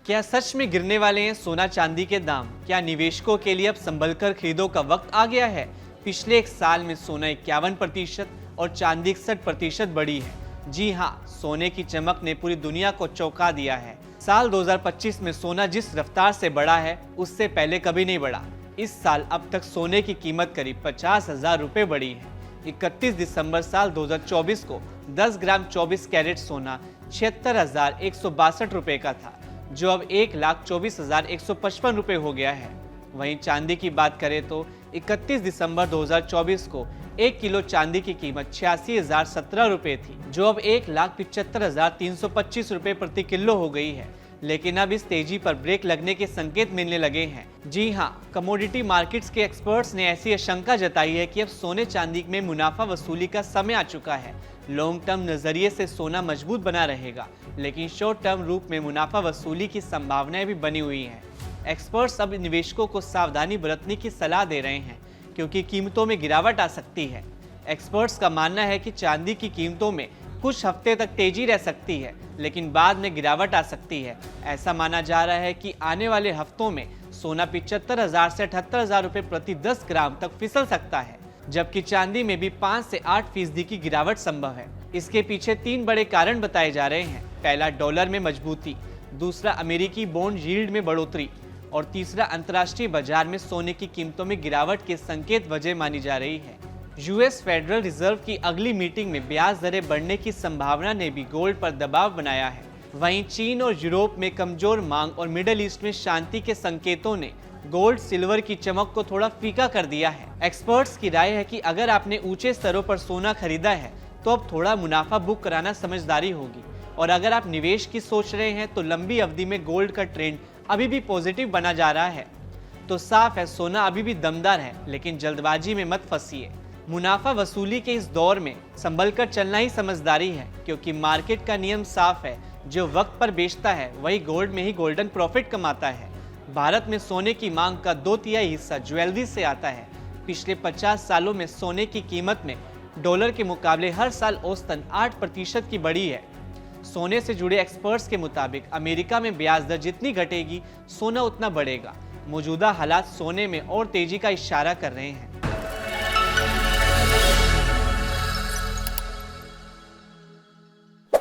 क्या सच में गिरने वाले हैं सोना चांदी के दाम? क्या निवेशकों के लिए अब संभल कर खरीदो का वक्त आ गया है? पिछले एक साल में सोना 51% और चांदी 61% बढ़ी है। जी हाँ, सोने की चमक ने पूरी दुनिया को चौंका दिया है। साल 2025 में सोना जिस रफ्तार से बढ़ा है उससे पहले कभी नहीं बढ़ा। इस साल अब तक सोने की कीमत करीब 50,000 रुपये बढ़ी है। 31 दिसंबर साल 2024 को 10 ग्राम 24 कैरेट सोना 76,162 रुपये का था, जो अब 1,24,155 रुपये हो गया है। वहीं चांदी की बात करें तो 31 दिसंबर 2024 को 1 किलो चांदी की कीमत 86,017 रुपये थी, जो अब 1,75,325 रुपये प्रति किलो हो गई है। लेकिन अब इस तेजी पर ब्रेक लगने के संकेत मिलने लगे हैं। जी हाँ, कमोडिटी मार्केट्स के एक्सपर्ट्स ने ऐसी आशंका जताई है कि अब सोने चांदी में मुनाफा वसूली का समय आ चुका है। लॉन्ग टर्म नजरिए से सोना मजबूत बना रहेगा, लेकिन शॉर्ट टर्म रूप में मुनाफा वसूली की संभावनाएं भी बनी हुई हैं। एक्सपर्ट्स अब निवेशकों को सावधानी बरतने की सलाह दे रहे हैं, क्योंकि कीमतों में गिरावट आ सकती है। एक्सपर्ट्स का मानना है कि चांदी की कीमतों में कुछ हफ्ते तक तेजी रह सकती है, लेकिन बाद में गिरावट आ सकती है। ऐसा माना जा रहा है कि आने वाले हफ्तों में सोना 75,000 से 78,000 रुपये प्रति 10 ग्राम तक फिसल सकता है, जबकि चांदी में भी 5 से 8% की गिरावट संभव है। इसके पीछे 3 बड़े कारण बताए जा रहे हैं। पहला, डॉलर में मजबूती, दूसरा, अमेरिकी बॉन्ड यील्ड में बढ़ोतरी और तीसरा, अंतर्राष्ट्रीय बाजार में सोने की कीमतों में गिरावट के संकेत वजह मानी जा रही है। यूएस फेडरल रिजर्व की अगली मीटिंग में ब्याज दरें बढ़ने की संभावना ने भी गोल्ड पर दबाव बनाया है। वहीं चीन और यूरोप में कमजोर मांग और मिडिल ईस्ट में शांति के संकेतों ने गोल्ड सिल्वर की चमक को थोड़ा फीका कर दिया है। एक्सपर्ट्स की राय है कि अगर आपने ऊंचे स्तरों पर सोना खरीदा है तो अब थोड़ा मुनाफा बुक कराना समझदारी होगी, और अगर आप निवेश की सोच रहे हैं तो लंबी अवधि में गोल्ड का ट्रेंड अभी भी पॉजिटिव बना जा रहा है। तो साफ है, सोना अभी भी दमदार है, लेकिन जल्दबाजी में मत फंसिए। मुनाफा वसूली के इस दौर में संभल कर चलना ही समझदारी है, क्योंकि मार्केट का नियम साफ है, जो वक्त पर बेचता है वही गोल्ड में ही गोल्डन प्रॉफिट कमाता है। भारत में सोने की मांग का 2/3 हिस्सा ज्वेलरी से आता है। पिछले 50 सालों में सोने की कीमत में डॉलर के मुकाबले हर साल औसतन 8% की बढ़ी है। सोने से जुड़े एक्सपर्ट्स के मुताबिक अमेरिका में ब्याज दर जितनी घटेगी, सोना उतना बढ़ेगा। मौजूदा हालात सोने में और तेजी का इशारा कर रहे हैं।